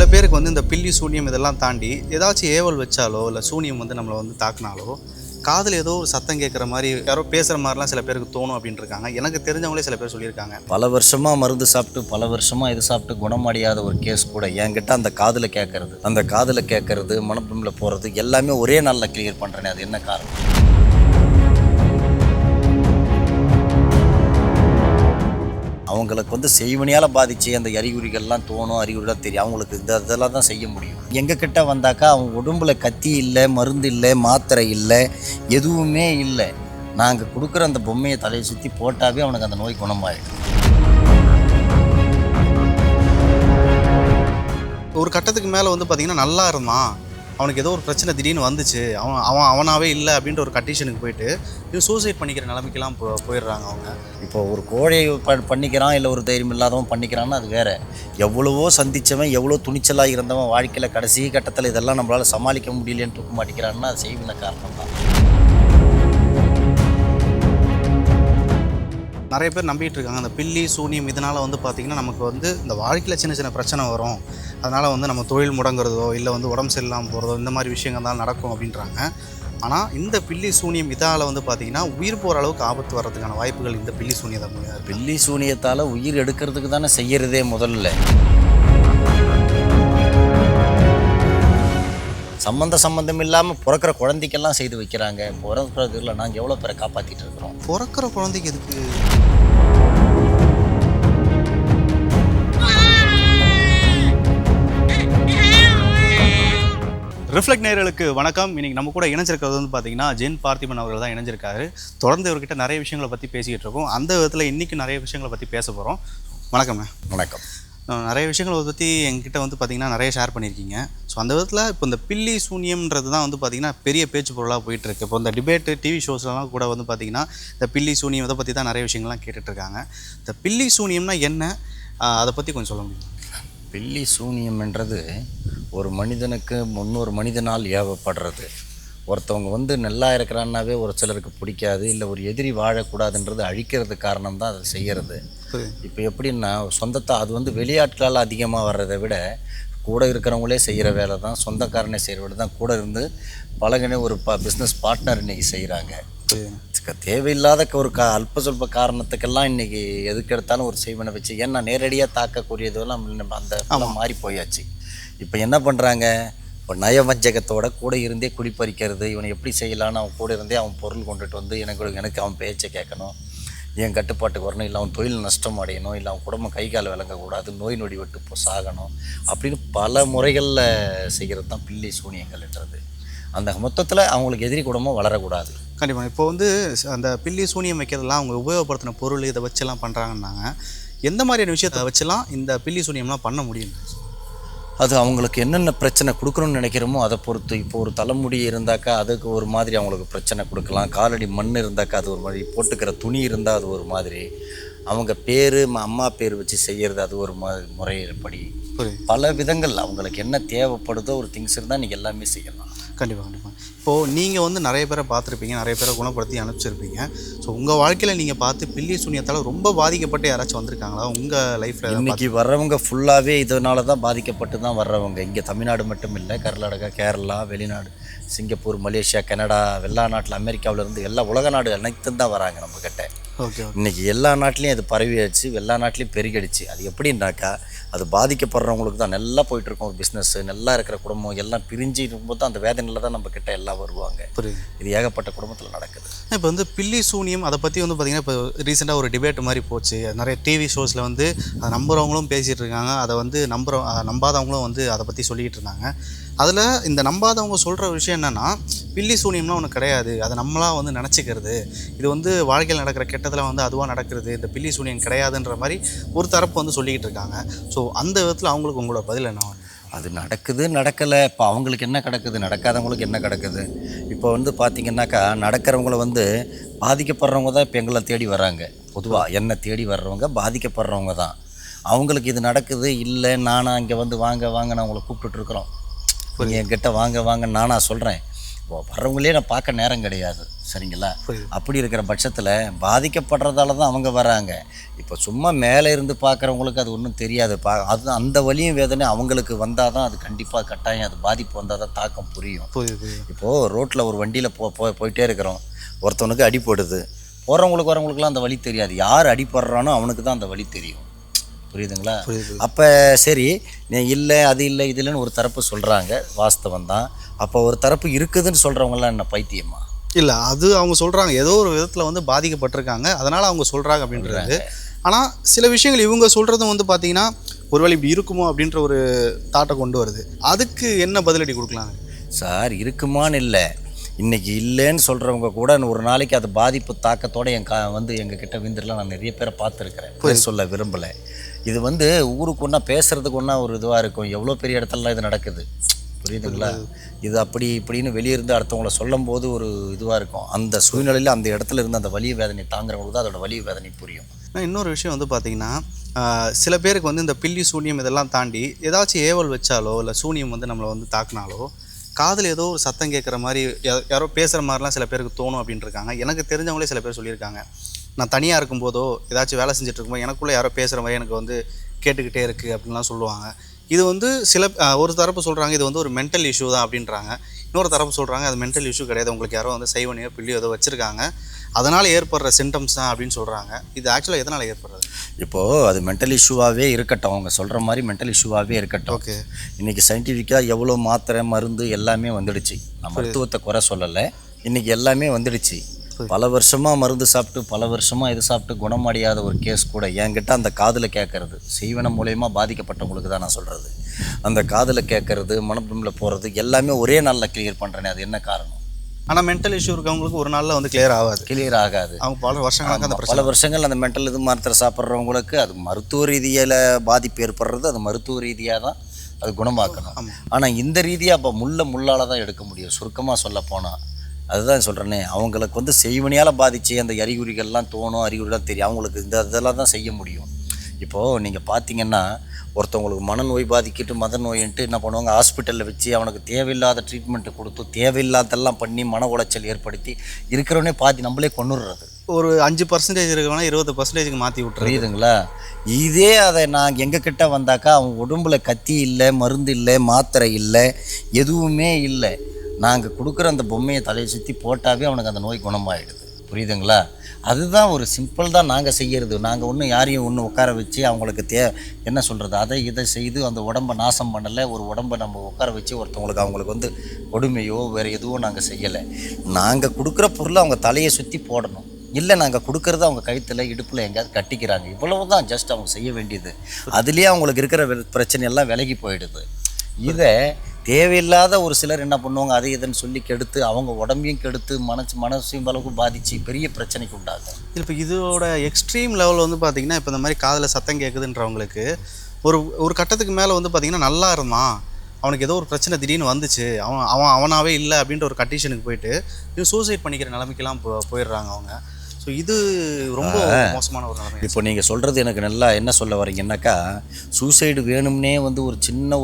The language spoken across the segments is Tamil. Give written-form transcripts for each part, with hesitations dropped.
சில பேருக்கு வந்து இந்த பில்லி சூனியம் இதெல்லாம் தாண்டி ஏதாச்சும் ஏவல் வச்சாலோ இல்லை சூனியம் வந்து நம்மளை வந்து தாக்குனாலோ காதில் ஏதோ ஒரு சத்தம் கேட்குற மாதிரி யாரோ பேசுகிற மாதிரிலாம் சில பேருக்கு தோணும் அப்படின்ட்டு இருக்காங்க. எனக்கு தெரிஞ்சவங்களே சில பேர் சொல்லியிருக்காங்க. பல வருஷமாக மருந்து சாப்பிட்டு பல வருஷமாக இது சாப்பிட்டு குணமடையாத ஒரு கேஸ் கூட என்கிட்ட அந்த காதில் கேட்கறது மனப்பில் போகிறது எல்லாமே ஒரே நாளில் கிளியர் பண்ணுறேனே. அது என்ன காரணம்? அவங்களுக்கு வந்து செய்வனியால் பாதித்து அந்த அறிகுறிகள்லாம் தோணும், அறிகுறிலாம் தெரியும். அவங்களுக்கு இதெல்லாம் தான் செய்ய முடியும். எங்ககிட்ட வந்தாக்கா அவங்க உடம்புல கத்தி இல்லை, மருந்து இல்லை, மாத்திரை இல்லை, எதுவுமே இல்லை. நாங்கள் கொடுக்குற அந்த பொம்மையை தலையை சுற்றி போட்டாவே அவனுக்கு அந்த நோய் குணமாயிடும். ஒரு கட்டத்துக்கு மேலே வந்து பார்த்திங்கன்னா நல்லா இருந்தான், அவனுக்கு ஏதோ ஒரு பிரச்சனை திடீர்னு வந்துச்சு, அவனாவே இல்லை அப்படின்ற ஒரு கண்டிஷனுக்கு போயிட்டு இது சூசைட் பண்ணிக்கிற நிலைமைக்கெல்லாம் போயிடுறாங்க அவங்க. இப்போ ஒரு கோழையை பண்ணிக்கிறான், இல்லை ஒரு தைரியம் இல்லாதவன் பண்ணிக்கிறான்னு அது வேறு. எவ்வளவோ சந்தித்தவன், எவ்வளோ துணிச்சலாக இருந்தவன் வாழ்க்கையில் கடைசி கட்டத்தில் இதெல்லாம் நம்மளால் சமாளிக்க முடியலன்னு தூக்க மாட்டேங்கிறான்னா அது செய்வின காரணம் தான். நிறைய பேர் நம்பிட்டு இருக்காங்க அந்த பில்லி சூனியம் இதனால் வந்து பார்த்திங்கன்னா நமக்கு வந்து இந்த வாழ்க்கையில் சின்ன சின்ன பிரச்சனை வரும், அதனால் வந்து நம்ம தொழில் முடங்குறதோ இல்லை வந்து உடம்பு சரியில்லாமல் போகிறதோ இந்த மாதிரி விஷயங்கள் தான் நடக்கும் அப்படின்றாங்க. ஆனால் இந்த பில்லி சூனியம் இதால் வந்து பார்த்திங்கன்னா உயிர் போகிற அளவுக்கு ஆபத்து வர்றதுக்கான வாய்ப்புகள் இந்த பில்லி சூனியத்தை பில்லி சூனியத்தால் உயிர் எடுக்கிறதுக்கு தானே செய்கிறதே முதல்ல. சம்மந்தம் இல்லாமல் பிறக்கிற குழந்தைக்கெல்லாம் செய்து வைக்கிறாங்க. பிறக்கிறதுல நாங்கள் எவ்வளோ பேரை காப்பாற்றிட்டு இருக்கிறோம். பிறக்கிற குழந்தைக்கு எதுக்கு? ரிஃப்ளெக்ட் நேயர்களுக்கு வணக்கம். இன்றைக்கி நம்ம கூட இணைஞ்சிருக்கிறது வந்து பார்த்திங்கன்னா ஜென் பார்த்திபன் அவர்கள் தான் இணைஞ்சிருக்காரு. தொடர்ந்து இவர்கிட்ட நிறைய விஷயங்களை பற்றி பேசிக்கிட்டு இருக்கோம். அந்த விதத்தில் இன்றைக்கி நிறைய விஷயங்களை பற்றி பேச போகிறோம். வணக்கம்ண்ணே. வணக்கம். நிறைய விஷயங்களை பற்றி எங்கிட்ட வந்து பார்த்திங்கன்னா நிறைய ஷேர் பண்ணியிருக்கீங்க. ஸோ அந்த விதத்தில் இப்போ இந்த பில்லி சூனியம்ன்றது தான் வந்து பார்த்திங்கன்னா பெரிய பேச்சு பொருளாக போயிட்டுருக்கு. இப்போ இந்த டிபேட்டு டிவி ஷோஸ்லாம் கூட வந்து பார்த்திங்கன்னா இந்த பில்லி சூனியம் இதை பற்றி தான் நிறைய விஷயங்கள்லாம் கேட்டுட்ருக்காங்க. இந்த பில்லி சூனியம்னா என்ன, அதை பற்றி கொஞ்சம் சொல்ல முடியும்? பில்லி சூனியம்ன்றது ஒரு மனிதனுக்கு முன்னொரு மனிதனால் ஏவப்படுறது. ஒருத்தவங்க வந்து நல்லா இருக்கிறான்னாவே ஒரு சிலருக்கு பிடிக்காது, இல்லை ஒரு எதிரி வாழக்கூடாதுன்றது அழிக்கிறது காரணம் தான் அதை செய்கிறது. இப்போ எப்படின்னா சொந்தத்தை அது வந்து வெளியாட்களால் அதிகமாக வர்றதை விட கூட இருக்கிறவங்களே செய்கிற வேலை தான், சொந்தக்காரனே செய்கிற வேலை தான். கூட இருந்து பழகினே ஒரு பிஸ்னஸ் பார்ட்னர் இன்றைக்கி செய்கிறாங்க. தேவையில்லாத ஒரு அல்ப சொல்ப காரணத்துக்கெல்லாம் இன்றைக்கி எதுக்கு எடுத்தாலும் ஒரு செய்வனை வச்சு, ஏன்னா நேரடியாக தாக்கக்கூடியதெல்லாம் அந்த மாறி போயாச்சு. இப்போ என்ன பண்ணுறாங்க, இப்போ நயவஞ்சகத்தோட கூட இருந்தே குடிப்பறிக்கிறது. இவனை எப்படி செய்யலான்னு அவன் கூட இருந்தே அவன் பொருள் கொண்டுட்டு வந்து எனக்கு அவன் பேச்சை கேட்கணும், என் கட்டுப்பாட்டுக்கு வரணும், இல்லை அவன் தொழில் நஷ்டம் அடையணும், இல்லை அவன் குடும்பம் கை கால் விளங்கக்கூடாது, நோய் நொடி விட்டு இப்போ சாகணும் அப்படின்னு பல முறைகளில் செய்கிறது தான் பில்லி சூனியங்கள்ன்றது. அந்த மொத்தத்தில் அவங்களுக்கு எதிரி குடும்பம் வளரக்கூடாது. கண்டிப்பாக. இப்போ வந்து அந்த பில்லி சூனியம் வைக்கிறதுலாம் அவங்க உபயோகப்படுத்தின பொருள் இதை வச்செல்லாம் பண்ணுறாங்கன்னாங்க. எந்த மாதிரியான விஷயத்தை வச்செல்லாம் இந்த பில்லி சூனியம்லாம் பண்ண முடியும்? அது அவங்களுக்கு என்னென்ன பிரச்சனை கொடுக்கணும்னு நினைக்கிறோமோ அதை பொறுத்து. இப்போ ஒரு தலைமுடி இருந்தாக்கா அதுக்கு ஒரு மாதிரி அவங்களுக்கு பிரச்சனை கொடுக்கலாம். காலடி மண் இருந்தாக்கா அது ஒரு மாதிரி, போட்டுக்கிற துணி இருந்தால் அது ஒரு மாதிரி, அவங்க பேர் அம்மா பேர் வச்சு செய்கிறது அது ஒரு முறைப்படி பல விதங்கள் அவங்களுக்கு என்ன தேவைப்படுதோ ஒரு திங்ஸ் இருந்தால் நீங்கள் எல்லாமே செய்யலாம். கண்டிப்பாக. இப்போது நீங்கள் வந்து நிறைய பேரை பார்த்துருப்பீங்க, நிறைய பேரை குணப்படுத்தி அனுப்பிச்சிருப்பீங்க. ஸோ உங்கள் வாழ்க்கையில் நீங்கள் பார்த்து பில்லி சூனியத்தால் ரொம்ப பாதிக்கப்பட்டு யாராச்சும் வந்திருக்காங்களா உங்கள் லைஃப்பில்? இன்றைக்கி வர்றவங்க ஃபுல்லாகவே இதனால தான் பாதிக்கப்பட்டு தான் வர்றவங்க. இங்கே தமிழ்நாடு மட்டும் இல்லை, கர்நாடகா, கேரளா, வெளிநாடு, சிங்கப்பூர், மலேசியா, கனடா, எல்லா நாட்டில், அமெரிக்காவிலேருந்து எல்லா உலக நாடு அனைத்தும் தான் வராங்க நம்மக்கிட்ட. ஓகே. இன்றைக்கி எல்லா நாட்டிலையும் அது பரவியாச்சு, எல்லா நாட்டிலையும் பெருகிடுச்சு. அது எப்படின்னாக்கா அது பாதிக்கப்படுறவங்களுக்கு தான் நல்லா போயிட்டுருக்கோம். ஒரு பிஸ்னஸ்ஸு நல்லா இருக்கிற குடும்பம் எல்லாம் பிரிஞ்சு இருக்கும்போது தான் அந்த வேதனையில் தான் நம்ம கிட்ட எல்லாம் வருவாங்க. இது ஏகப்பட்ட குடும்பத்தில் நடக்குது. இப்போ வந்து பில்லி சூனியம் அதை பற்றி வந்து பார்த்திங்கன்னா இப்போ ரீசெண்டாக ஒரு டிபேட் மாதிரி போச்சு. நிறைய டிவி ஷோஸில் வந்து அதை நம்புகிறவங்களும் பேசிகிட்டு இருக்காங்க, அதை வந்து நம்பாதவங்களும் வந்து அதை பற்றி சொல்லிக்கிட்டு இருந்தாங்க. அதில் இந்த நம்பாதவங்க சொல்கிற விஷயம் என்னென்னா, பில்லி சூனியம்லாம் ஒன்று கிடையாது, அதை நம்மளாக வந்து நினச்சிக்கிறது, இது வந்து வாழ்க்கையில் நடக்கிற கெட்டதில் வந்து அதுவாக நடக்கிறது, இந்த பில்லி சூனியம் கிடையாதுன்ற மாதிரி ஒரு தரப்பு வந்து சொல்லிக்கிட்டு இருக்காங்க. ஸோ அந்த விதத்தில் அவங்களுக்கு உங்களோட பதில் என்ன? அது நடக்குது நடக்கலை, இப்போ அவங்களுக்கு என்ன கிடக்குது, நடக்காதவங்களுக்கு என்ன கிடக்குது. இப்போ வந்து பார்த்திங்கன்னாக்கா நடக்கிறவங்கள வந்து பாதிக்கப்படுறவங்க தான் இப்போ எங்களை தேடி வர்றாங்க. பொதுவாக என்னை தேடி வர்றவங்க பாதிக்கப்படுறவங்க தான். அவங்களுக்கு இது நடக்குது, இல்லை நானாக இங்கே வந்து வாங்க நான் உங்களை கூப்பிட்டுட்ருக்குறோம், நீங்கள் என்கிட்ட வாங்க நானாக சொல்கிறேன். வர்றவங்களே நான் பார்க்க நேரம் கிடையாது. சரிங்களா? புரியுது. அப்படி இருக்கிற பட்சத்தில் பாதிக்கப்படுறதால தான் அவங்க வராங்க. இப்போ சும்மா மேலே இருந்து பார்க்குறவங்களுக்கு அது ஒன்றும் தெரியாது. அது அந்த வலியும் வேதனை அவங்களுக்கு வந்தால் தான் அது கண்டிப்பாக கட்டாயம் அது பாதிப்பு வந்தால் தான் தாக்கம் புரியும். புரியுது. இப்போது ரோட்டில் ஒரு வண்டியில் போயிட்டே இருக்கிறோம், ஒருத்தவனுக்கு அடிப்படுது, போகிறவங்களுக்கு வரவங்களுக்குலாம் அந்த வலி தெரியாது. யார் அடிப்படுறானோ அவனுக்கு தான் அந்த வலி தெரியும். புரியுதுங்களா? புரியுது. அப்போ சரி, நீ இல்லை அது இல்லை இது இல்லைன்னு ஒரு தரப்பு சொல்கிறாங்க, வாஸ்தவம் தான். அப்போ ஒரு தரப்பு இருக்குதுன்னு சொல்கிறவங்களாம் என்ன பைத்தியமா? இல்லை, அது அவங்க சொல்கிறாங்க ஏதோ ஒரு விதத்தில் வந்து பாதிக்கப்பட்டிருக்காங்க, அதனால் அவங்க சொல்கிறாங்க அப்படின்றது. ஆனால் சில விஷயங்கள் இவங்க சொல்கிறதும் வந்து பார்த்தீங்கன்னா ஒருவேளை இப்படி இருக்குமோ அப்படின்ற ஒரு தாட்டை கொண்டு வருது. அதுக்கு என்ன பதிலடி கொடுக்கலாங்க சார்? இருக்குமான்னு இல்லை, இன்றைக்கி இல்லைன்னு சொல்கிறவங்க கூட ஒரு நாளைக்கு அது பாதிப்பு தாக்கத்தோடு வந்து எங்ககிட்ட விந்துலாம் நான் நிறைய பேரை பார்த்துருக்குறேன். பேர் சொல்ல விரும்பலை. இது வந்து ஊருக்கு ஒன்றா பேசுகிறதுக்கு ஒன்றா ஒரு இதுவாக இருக்கும். எவ்வளோ பெரிய இடத்துலலாம் இது நடக்குது, புரியுதுங்களா? இது அப்படி இப்படின்னு வெளியிருந்து அடுத்தவங்கள சொல்லும் போது ஒரு இதுவாக இருக்கும். அந்த சூழ்நிலையில் அந்த இடத்துல இருந்து அந்த வலி வேதனை தாங்குறவங்களுக்கு தான் அதோட வலி வேதனை புரியும். இன்னொரு விஷயம் வந்து பார்த்திங்கன்னா, சில பேருக்கு வந்து இந்த பில்லி சூனியம் இதெல்லாம் தாண்டி ஏதாச்சும் ஏவல் வச்சாலோ இல்லை சூனியம் வந்து நம்மளை வந்து தாக்குனாலோ காதில் ஏதோ ஒரு சத்தம் கேட்குற மாதிரி யாரோ பேசுகிற மாதிரிலாம் சில பேருக்கு தோணும் அப்படின்ட்டு இருக்காங்க. எனக்கு தெரிஞ்சவங்களே சில பேர் சொல்லியிருக்காங்க, நான் தனியாக இருக்கும்போதோ ஏதாச்சும் வேலை செஞ்சுட்டு இருக்கும்போது எனக்குள்ளே யாரோ பேசுகிற மாதிரி எனக்கு வந்து கேட்டுக்கிட்டே இருக்குது அப்படின்லாம் சொல்லுவாங்க. இது வந்து ஒரு தரப்பு சொல்கிறாங்க இது வந்து ஒரு மென்டல் இஷ்யூ தான் அப்படின்றாங்க. இன்னொரு தரப்பு சொல்கிறாங்க அது மென்டல் இஷ்யூ கிடையாது, உங்களுக்கு யாரோ வந்து சைவனையோ பிள்ளையோ ஏதோ வச்சுருக்காங்க, அதனால் ஏற்படுற சிம்டம்ஸ் தான் அப்படின்னு சொல்கிறாங்க. இது ஆக்சுவலாக எதனால் ஏற்படுறது? இப்போது அது மென்டல் இஷ்யூவாகவே இருக்கட்டும், அவங்க சொல்கிற மாதிரி மென்டல் இஷ்யூவாகவே இருக்கட்டும். ஓகே. இன்றைக்கி சயின்டிஃபிக்காக எவ்வளோ மாத்திரை மருந்து எல்லாமே வந்துடுச்சு. நான் மருத்துவத்தை குறை சொல்லலை, இன்றைக்கி எல்லாமே வந்துடுச்சு. பல வருஷமாக மருந்து சாப்பிட்டு பல வருஷமாக இது சாப்பிட்டு குணமடையாத ஒரு கேஸ் கூட என்கிட்ட அந்த காதில் கேட்குறது, செய்வன மூலயமா பாதிக்கப்பட்டவங்களுக்கு தான் நான் சொல்கிறது. அந்த காதில் கேட்குறது, மனப்பிரமில் போகிறது எல்லாமே ஒரே நாளில் கிளியர் பண்ணுறேனே, அது என்ன காரணம்? ஆனால் மென்டல் இஷ்யூ இருக்கவங்களுக்கு ஒரு நாளில் வந்து கிளியர் ஆகாது. அவங்க பல வருஷங்களாக அந்த பல வருஷங்கள் அந்த மென்டல் இது மாத்திரை சாப்பிட்றவங்களுக்கு அது மருத்துவ ரீதியில் பாதிப்பு ஏற்படுறது, அது மருத்துவ ரீதியாக தான் அது குணமாக்கணும். ஆனால் இந்த ரீதியாக அப்போ முள்ளால் தான் எடுக்க முடியும். சுருக்கமாக சொல்ல போனால் அதுதான் சொல்கிறேனே, அவங்களுக்கு வந்து செய்வனையால் பாதித்து அந்த அறிகுறிகள்லாம் தோணும், அறிகுறிலாம் தெரியும், அவங்களுக்கு இதெல்லாம் தான் செய்ய முடியும். இப்போது நீங்கள் பார்த்தீங்கன்னா ஒருத்தவங்களுக்கு மனநோய் பாதிக்கிட்டு மத நோயின்ட்டு என்ன பண்ணுவாங்க, ஹாஸ்பிட்டலில் வச்சு அவனுக்கு தேவையில்லாத ட்ரீட்மெண்ட்டு கொடுத்து தேவையில்லாதெல்லாம் பண்ணி மன உளைச்சல் ஏற்படுத்தி இருக்கிறவனே பாதி நம்மளே கொண்டுடுறது. ஒரு 5% இருக்கவனா 20% மாற்றி விட்டுறது. புரியுதுங்களா? இதே அதை நான் எங்ககிட்ட வந்தாக்கா அவங்க உடம்புல கத்தி இல்லை, மருந்து இல்லை, மாத்திரை இல்லை, எதுவுமே இல்லை. நாங்கள் கொடுக்குற அந்த பொம்மையை தலையை சுற்றி போட்டாவே அவனுக்கு அந்த நோய் குணமாகிடுது. புரியுதுங்களா? அதுதான் ஒரு சிம்பிள் தான் நாங்கள் செய்கிறது. நாங்கள் ஒன்றும் யாரையும் ஒன்று உட்கார வச்சு அவங்களுக்கு என்ன சொல்கிறது அதை இதை செய்து அந்த உடம்பை நாசம் பண்ணலை. ஒரு உடம்பை நம்ம உட்கார வச்சு ஒருத்தவங்களுக்கு அவங்களுக்கு வந்து கொடுமையோ வேறு எதுவும் நாங்கள் செய்யலை. நாங்கள் கொடுக்குற பொருளை அவங்க தலையை சுற்றி போடணும், இல்லை நாங்கள் கொடுக்குறது அவங்க கழுத்தில் இடுப்பில் எங்கேயாவது கட்டிக்கிறாங்க, இவ்வளவு தான் ஜஸ்ட் அவங்க செய்ய வேண்டியது. அதுலேயே அவங்களுக்கு இருக்கிற பிரச்சனையெல்லாம் விலகி போயிடுது. இதை தேவையில்லாத ஒரு சிலர் என்ன பண்ணுவாங்க, அதை இதுன்னு சொல்லி கெடுத்து அவங்க உடம்பையும் கெடுத்து மனசையும் அளவுக்கு பாதித்து பெரிய பிரச்சனைக்கு உண்டாகும். இப்போ இதோட எக்ஸ்ட்ரீம் லெவலில் வந்து பார்த்திங்கன்னா இப்போ இந்த மாதிரி காதில் சத்தம் கேட்குதுன்றவங்களுக்கு ஒரு கட்டத்துக்கு மேலே வந்து பார்த்திங்கன்னா நல்லா இருந்தான், அவனுக்கு ஏதோ ஒரு பிரச்சனை திடீர்னு வந்துச்சு, அவனாவே இல்லை அப்படின்ற ஒரு கண்டிஷனுக்கு போயிட்டு இன்னும் சூசைட் பண்ணிக்கிற நிலைமைக்கெல்லாம் போயிடுறாங்க அவங்க. ஸோ இது ரொம்ப மோசமான ஒரு நிலைமை. இப்போ நீங்கள் சொல்கிறது எனக்கு நல்லா என்ன சொல்ல வரீங்கன்னாக்கா, சூசைடு வேணும்னே வந்து ஒரு சின்ன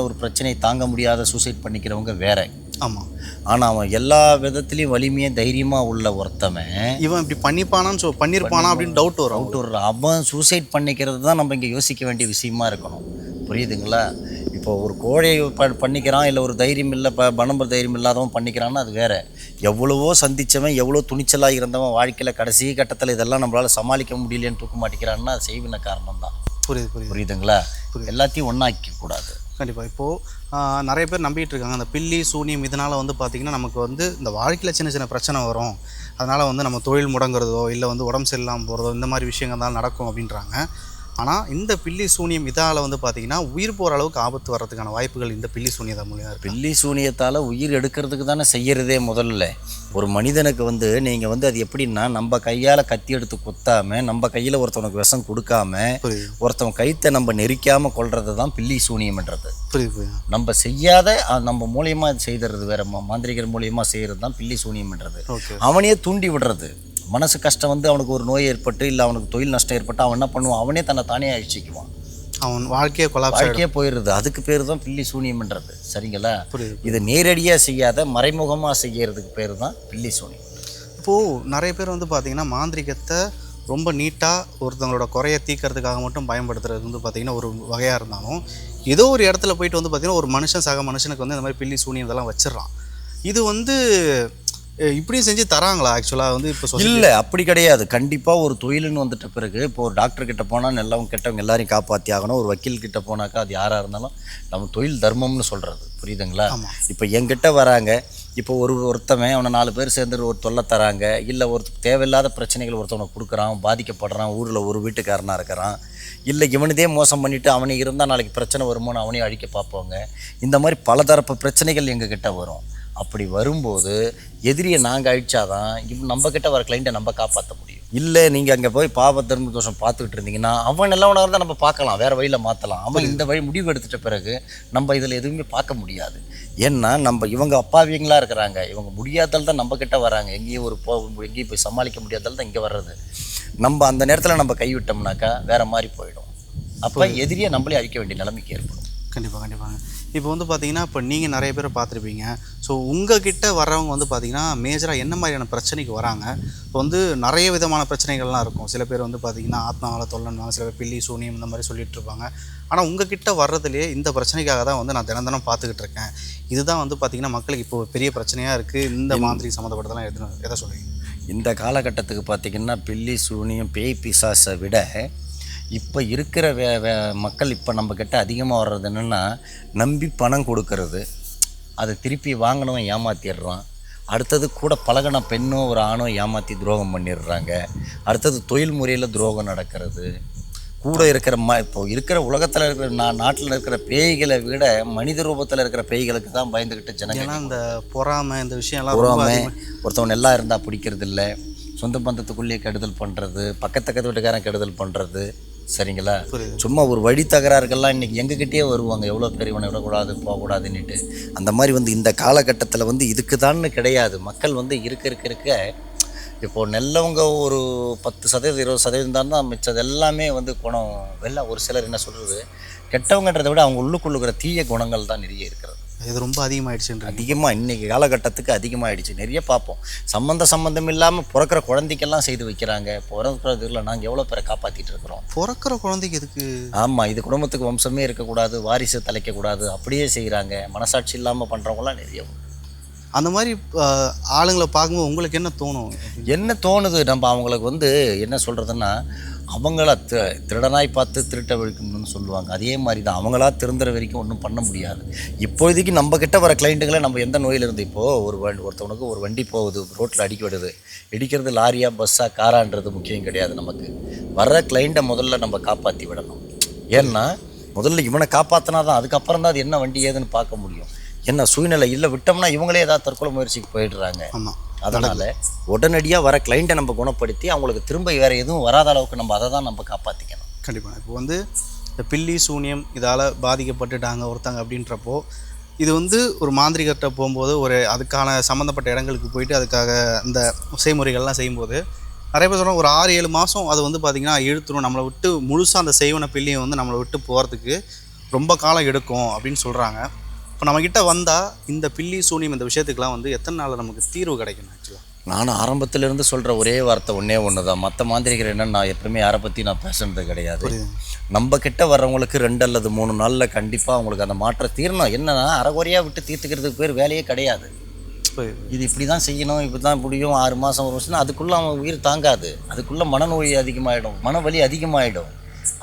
ஒரு பிரச்சனையை தாங்க முடியாத சூசைட் பண்ணிக்கிறவங்க வேற. ஆமாம். ஆனால் அவன் எல்லா விதத்துலேயும் வலிமையாக தைரியமாக உள்ள ஒருத்தவன் இவன் இப்படி பண்ணியிருப்பானா அப்படின்னு டவுட் வரும். அவன் சூசைட் பண்ணிக்கிறது தான் நம்ம இங்கே யோசிக்க வேண்டிய விஷயமா இருக்கணும். புரியுதுங்களா? இப்போ ஒரு கோழையை பண்ணிக்கிறான், இல்லை ஒரு தைரியம் இல்லை பணம்பர் தைரியம் இல்லாதவன் பண்ணிக்கிறான்னா அது வேறு. எவ்வளவோ சந்தித்தவன் எவ்வளோ துணிச்சலாக இருந்தவன் வாழ்க்கையில் கடைசி கட்டத்தில் இதெல்லாம் நம்மளால் சமாளிக்க முடியலன்னு தூக்க மாட்டேங்கிறான்னா அது செய்வின காரணம் தான். புரியுதுங்களா? எல்லாத்தையும் ஒன்றாக்க கூடாது. கண்டிப்பாக. இப்போது நிறைய பேர் நம்பிக்கிட்டு இருக்காங்க அந்த பில்லி சூனியம் இதனால் வந்து பார்த்திங்கன்னா நமக்கு வந்து இந்த வாழ்க்கையில் சின்ன பிரச்சனை வரும், அதனால் வந்து நம்ம தொழில் முடங்குறதோ இல்லை வந்து உடம்பு சரியில்லாமல் போகிறதோ இந்த மாதிரி விஷயங்கள் தான் நடக்கும் அப்படின்றாங்க. ஆனால் இந்த பில்லி சூனியம் இதால் வந்து பார்த்திங்கன்னா உயிர் போகிற அளவுக்கு ஆபத்து வர்றதுக்கான வாய்ப்புகள் இந்த பில்லி சூனியத்தை மூலியம் இருக்குது. பில்லி சூனியத்தால் உயிர் எடுக்கிறதுக்கு தானே செய்கிறதே முதல்ல. ஒரு மனிதனுக்கு வந்து நீங்கள் வந்து அது எப்படின்னா நம்ம கையால் கத்தி எடுத்து குத்தாமல் நம்ம கையில் ஒருத்தவனுக்கு விஷம் கொடுக்காம ஒருத்தவன் கைத்தை நம்ம நெரிக்காமல் கொள்வது தான் பில்லி சூனியம்ன்றது. நம்ம செய்யாத நம்ம மூலியமாக செய்கிறது வேறு, மாந்திரிகர் மூலியமாக செய்கிறது தான் பில்லி சூனியம்ன்றது. அவனையே தூண்டி விடுறது. மனசு கஷ்டம் வந்து அவனுக்கு ஒரு நோய் ஏற்பட்டு இல்லை அவனுக்கு தொழில் நஷ்டம் ஏற்பட்டு அவன் என்ன பண்ணுவான், அவனே தன்னை தானே அழிச்சிக்குவான், அவன் வாழ்க்கையே போயிடுறது. அதுக்கு பேர் தான் பில்லி சூனியம்ன்றது. சரிங்களா? இது நேரடியாக செய்யாத மறைமுகமாக செய்யறதுக்கு பேர் தான் பில்லி சூனியம். இப்போது நிறைய பேர் வந்து பார்த்திங்கன்னா மாந்திரிகத்தை ரொம்ப நீட்டாக ஒருத்தவங்களோட குறைய தீர்க்கறதுக்காக மட்டும் பயன்படுத்துறது வந்து பார்த்திங்கன்னா ஒரு வகையாக இருந்தாலும், ஏதோ ஒரு இடத்துல போயிட்டு வந்து பார்த்திங்கன்னா ஒரு மனுஷன் சக மனுஷனுக்கு வந்து இந்த மாதிரி பில்லி சூனியம் இதெல்லாம் வச்சிடறான். இது வந்து இப்படியும் செஞ்சு தராங்களா ஆக்சுவலாக வந்து இப்போ இல்லை அப்படி கிடையாது. கண்டிப்பாக ஒரு தொழிலுன்னு வந்துட்ட பிறகு இப்போ ஒரு டாக்டர் கிட்ட போனால் நல்லவங்க கெட்டவங்க எல்லாரையும் காப்பாற்றி ஆகணும். ஒரு வக்கீல் கிட்ட போனாக்கா அது யாராக இருந்தாலும் நம்ம தொழில் தர்மம்னு சொல்கிறது, புரியுதுங்களா? இப்போ என்கிட்ட வராங்க, இப்போ ஒருத்தவன் அவனை 4 பேர் சேர்ந்து ஒரு தொல்லை தராங்க, இல்லை ஒரு தேவையில்லாத பிரச்சனைகள் ஒருத்தவனை கொடுக்குறான், பாதிக்கப்படுறான், ஊரில் ஒரு வீட்டுக்காரனாக இருக்கிறான், இல்லை இவனதே மோசம் பண்ணிவிட்டு அவனை இருந்தால் நாளைக்கு பிரச்சனை வருமோன்னு அவனையும் அழிக்க பார்ப்போங்க. இந்த மாதிரி பலதரப்பு பிரச்சனைகள் எங்ககிட்ட வரும். அப்படி வரும்போது எதிரியை நாங்கள் அழிச்சாதான் நம்மக்கிட்ட வர கிளைண்ட்டை நம்ம காப்பாற்ற முடியும். இல்லை நீங்கள் அங்கே போய் பாவ தர்ம தோஷம் பார்த்துக்கிட்டு இருந்தீங்கன்னா அவன் நல்லவனாக இருந்தால் நம்ம பார்க்கலாம், வேறு வழியில் மாற்றலாம். அவன் இந்த வழி முடிவு எடுத்துட்ட பிறகு நம்ம இதில் எதுவுமே பார்க்க முடியாது. ஏன்னா நம்ம இவங்க அப்பாவிங்களாக இருக்கிறாங்க, இவங்க முடியாதால் தான் நம்மக்கிட்ட வராங்க. எங்கேயும் போய் சமாளிக்க முடியாதால் தான் இங்கே வர்றது. நம்ம அந்த நேரத்தில் நம்ம கைவிட்டோம்னாக்கா வேறு மாதிரி போயிடும். அப்போ எதிரியை நம்மளே அழிக்க வேண்டிய நிலைமைக்கு ஏற்படும். கண்டிப்பாங்க. இப்போ வந்து பார்த்தீங்கன்னா, இப்போ நீங்கள் நிறைய பேரை பார்த்துருப்பீங்க. ஸோ உங்ககிட்ட வர்றவங்க வந்து பார்த்தீங்கன்னா மேஜராக என்ன மாதிரியான பிரச்சனைக்கு வராங்க? இப்போ வந்து நிறைய விதமான பிரச்சனைகள்லாம் இருக்கும். சில பேர் வந்து பார்த்தீங்கன்னா ஆத்மாவால் தொல்லைன்னுவாங்க, சில பேர் பில்லி சூனியம் இந்த மாதிரி சொல்லிட்டு இருப்பாங்க. ஆனால் உங்ககிட்ட வர்றதுலேயே இந்த பிரச்சனைக்காக தான் வந்து நான் தினம் பார்த்துக்கிட்டு இருக்கேன், இதுதான் வந்து பார்த்தீங்கன்னா மக்களுக்கு இப்போ பெரிய பிரச்சனையாக இருக்குது, இந்த மாதிரி சம்மந்தப்பட்டதெல்லாம் எதை சொல்லுவீங்க? இந்த காலகட்டத்துக்கு பார்த்திங்கன்னா பில்லி சூனியம் பேய் பிசாசை விட இப்போ இருக்கிற மக்கள் இப்போ நம்மக்கிட்ட அதிகமாக வர்றது என்னென்னா, நம்பி பணம் கொடுக்கறது, அதை திருப்பி வாங்கினவன் ஏமாற்றிடுறான். அடுத்தது கூட பழகின பெண்ணோ ஒரு ஆணோ ஏமாற்றி துரோகம் பண்ணிடுறாங்க. அடுத்தது தொழில் முறையில் துரோகம் நடக்கிறது. கூட இருக்கிற இப்போ இருக்கிற உலகத்தில் இருக்கிற நாட்டில் இருக்கிற பேய்களை விட மனித ரூபத்தில் இருக்கிற பேய்களுக்கு தான் பயந்துக்கிட்டு ஜனங்கள். இந்த பொறாமை இந்த விஷயம்லாம் பொறாமை, ஒருத்தவன் நல்லா இருந்தால் பிடிக்கிறது இல்லை, சொந்த பந்தத்துக்குள்ளேயே கெடுதல் பண்ணுறது, பக்கத்து வீட்டுக்காரன் கெடுதல் பண்ணுறது, சரிங்களா? சும்மா ஒரு வழி தகராறுகள்லாம் இன்றைக்கி எங்ககிட்டே வருவாங்க, எவ்வளோ பேர் இவனை விடக்கூடாது போகக்கூடாதுன்னுட்டு. அந்த மாதிரி வந்து இந்த காலகட்டத்தில் வந்து இதுக்கு தான்னு கிடையாது. மக்கள் வந்து இருக்க இப்போது நல்லவங்க ஒரு 10% 20% தான் மிச்சது எல்லாமே வந்து குணம் எல்லாம். ஒரு சிலர் என்ன சொல்கிறது, கெட்டவங்கன்றதை விட அவங்க உள்ளுக்குள்ளுக்கிற தீய குணங்கள் தான் நிறைய இருக்கிறது. இது ரொம்ப அதிகமாகிடுச்சுன்ற அதிகமாக இன்றைக்கி காலகட்டத்துக்கு அதிகமாகிடுச்சு. நிறைய பார்ப்போம், சம்மந்தம் இல்லாமல் பிறக்கிற குழந்தைக்கெல்லாம் செய்து வைக்கிறாங்க. பிறக்கிறதுல நாங்கள் எவ்வளோ பேரை காப்பாற்றிட்டு இருக்கிறோம். பிறக்கிற குழந்தைக்கு எதுக்கு? ஆமாம், இது குடும்பத்துக்கு வம்சமே இருக்கக்கூடாது, வாரிசு தலைக்கக்கூடாது, அப்படியே செய்கிறாங்க. மனசாட்சி இல்லாமல் பண்ணுறவங்களாம் நிறைய. அந்த மாதிரி ஆளுங்களை பார்க்கும்போது உங்களுக்கு என்ன தோணும்? என்ன தோணுது, நம்ம அவங்களுக்கு வந்து என்ன சொல்கிறதுன்னா, அவங்கள திருடனாய் பார்த்து திருட்ட வழிக்கணும்னு சொல்லுவாங்க. அதே மாதிரி தான் அவங்களா திருந்துற வரைக்கும் ஒன்றும் பண்ண முடியாது. இப்போதைக்கு நம்மக்கிட்ட வர கிளைண்ட்டுகளை நம்ம எந்த நோயிலிருந்து, இப்போது ஒருத்தவனுக்கு ஒரு வண்டி போகுது, ரோட்டில் விடுது, இடிக்கிறது லாரியா பஸ்ஸாக காரான்றது முக்கியம் கிடையாது. நமக்கு வர்ற கிளைண்ட்டை முதல்ல நம்ம காப்பாற்றி விடணும். ஏன்னா முதல்ல இவனை காப்பாற்றினா தான் அதுக்கப்புறம் தான் அது என்ன வண்டி ஏதுன்னு பார்க்க முடியும். என்ன சூழ்நிலை இல்லை விட்டோம்னா இவங்களே ஏதாவது தற்கொலை முயற்சிக்கு போயிடுறாங்க. ஆமாம், அதனால் உடனடியாக வர கிளைண்ட்டை நம்ம குணப்படுத்தி அவங்களுக்கு திரும்ப வேறு எதுவும் வராத அளவுக்கு நம்ம அதை தான் நம்ம காப்பாற்றிக்கணும். கண்டிப்பாக. இப்போ வந்து இந்த பில்லி சூனியம் இதால் பாதிக்கப்பட்டுட்டாங்க ஒருத்தங்க அப்படின்றப்போ, இது வந்து ஒரு மாந்திரிகர்கிட்ட போகும்போது அதுக்கான சம்மந்தப்பட்ட இடங்களுக்கு போயிட்டு அதுக்காக இந்த செய்முறைகள்லாம் செய்யும்போது நிறைய பேர் சொல்கிறாங்க, ஒரு 6-7 மாதம் அது வந்து பார்த்திங்கன்னா இழுத்துரும், நம்மளை விட்டு முழுசாக அந்த செய்வன பில்லியை வந்து நம்மளை விட்டு போகிறதுக்கு ரொம்ப காலம் எடுக்கும் அப்படின்னு சொல்கிறாங்க. இப்போ நம்மக்கிட்ட வந்தால் இந்த பில்லி சூனியம் இந்த விஷயத்துக்கெலாம் வந்து எத்தனை நாளில் நமக்கு தீர்வு கிடைக்கும்? ஆக்சுவலாக நானும் ஆரம்பத்திலேருந்து சொல்கிற ஒரே வார்த்தை ஒன்று தான். மற்ற மாந்திரிகர் என்னென்னு நான் எப்பவுமே யாரை பற்றி நான் பேசுனது கிடையாது. நம்ம கிட்ட வர்றவங்களுக்கு 2 அல்லது 3 நாளில் கண்டிப்பாக அவங்களுக்கு அந்த மாற்றம் தீரணும். என்னன்னா அரைகுறையாக விட்டு தீர்த்துக்கிறதுக்கு பேர் வேலையே கிடையாது. இது இப்படி தான் செய்யணும், இப்படி தான் முடியும், 6 மாதம் 1 வருஷம்னா அதுக்குள்ளே அவன் உயிர் தாங்காது. அதுக்குள்ளே மனநோய் அதிகமாகிடும், மனவலி அதிகமாகிடும்.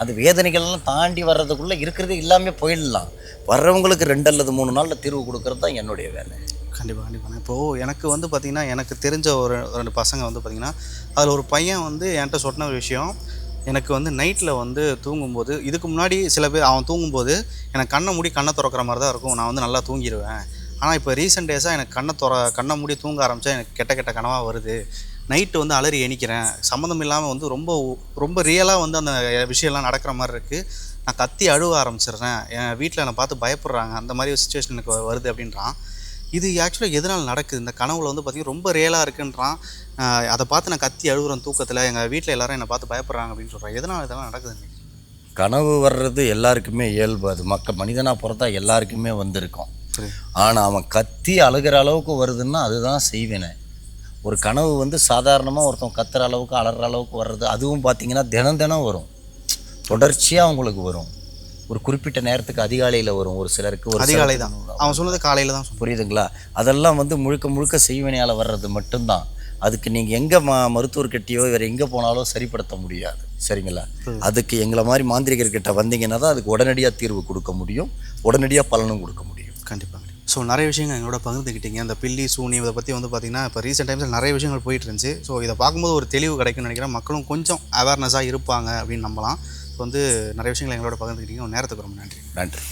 அது வேதனைகள்லாம் தாண்டி வர்றதுக்குள்ளே இருக்கிறது எல்லாமே போயிடலாம். வர்றவங்களுக்கு 2 அல்லது 3 நாளில் தீர்வு கொடுக்கறது தான் என்னுடைய வேலை. கண்டிப்பாக. இப்போது எனக்கு வந்து பார்த்திங்கன்னா, எனக்கு தெரிஞ்ச ஒரு 2 பசங்க வந்து பார்த்திங்கன்னா, அதில் ஒரு பையன் வந்து என்கிட்ட சொன்ன ஒரு விஷயம், எனக்கு வந்து நைட்டில் வந்து தூங்கும்போது, இதுக்கு முன்னாடி சில பேர் அவன் தூங்கும்போது எனக்கு கண்ணை திறக்கிற மாதிரி தான் இருக்கும், நான் வந்து நல்லா தூங்கிடுவேன். ஆனால் இப்போ ரீசெண்ட் டேஸாக எனக்கு கண்ணை மூடி தூங்க ஆரம்பித்தா எனக்கு கெட்ட கனவாக வருது, நைட்டு வந்து அலறி எணிக்கிறேன், சம்மந்தம் இல்லாமல் வந்து ரொம்ப ரியலாக வந்து அந்த விஷயம்லாம் நடக்கிற மாதிரி இருக்குது, நான் கத்தி அழுவ ஆரம்பிச்சிடுறேன், என் வீட்டில் என்னை பார்த்து பயப்படுறாங்க, அந்த மாதிரி ஒரு சுச்சுவேஷன் எனக்கு வருது அப்படின்றான். இது ஆக்சுவலாக எதனால் நடக்குது? இந்த கனவுல வந்து பார்த்திங்கன்னா ரொம்ப ரியலாக இருக்குன்றான், அதை பார்த்து நான் கத்தி அழுகுறேன் தூக்கத்தில், எங்கள் வீட்டில் எல்லோரும் என்னை பார்த்து பயப்படுறாங்க அப்படின்னு சொல்கிறேன். எதனால் இதெல்லாம் நடக்குது? கனவு வர்றது எல்லாருக்குமே இயல்பு. அது மனிதனாக பிறந்தா எல்லாருக்குமே வந்திருக்கும். ஆனால் அவன் கத்தி அழுகிற அளவுக்கு வருதுன்னா அதுதான் செய்வேனே. ஒரு கனவு வந்து சாதாரணமாக ஒருத்தன் கத்துற அளவுக்கு அலற அளவுக்கு வர்றது, அதுவும் பார்த்திங்கன்னா தினம் தினம் வரும், தொடர்ச்சியாக அவங்களுக்கு வரும். ஒரு குறிப்பிட்ட நேரத்துக்கு அதிகாலையில் வரும், ஒரு சிலருக்கு ஒரு அதிகாலை தான் அவன் சொன்னது, காலையில் தான் புரியுதுங்களா? அதெல்லாம் வந்து முழுக்க முழுக்க செய்வினையால் வர்றது மட்டும்தான். அதுக்கு நீங்கள் எங்கே மருத்துவர்கிட்டயோ வேறு எங்கே போனாலும் சரிப்படுத்த முடியாது, சரிங்களா? அதுக்கு எங்களை மாதிரி மாந்திரிகர்கிட்ட வந்தீங்கன்னா தான் அதுக்கு உடனடியாக தீர்வு கொடுக்க முடியும், உடனடியாக பலனும் கொடுக்க முடியும். கண்டிப்பாக. ஸோ நிறைய விஷயங்கள் எங்களோட பகிர்ந்துக்கிட்டீங்க. அந்த பில்லி சூனியம் இதை பற்றி வந்து பார்த்திங்கன்னா இப்போ ரீசெண்ட் டைம்ஸில் நிறைய விஷயங்கள் போயிட்டு இருந்துச்சு. ஸோ இதை பார்க்கும்போது ஒரு தெளிவு கிடைக்கும்னு நினைக்கிறேன். மக்களும் கொஞ்சம் அவேர்னஸாக இருப்பாங்க அப்படின்னு நம்பலாம். ஸோ வந்து நிறைய விஷயங்கள் எங்களோட பகிர்ந்துக்கிட்டீங்க. நேரத்துக்கு ரொம்ப நன்றி. நன்றி.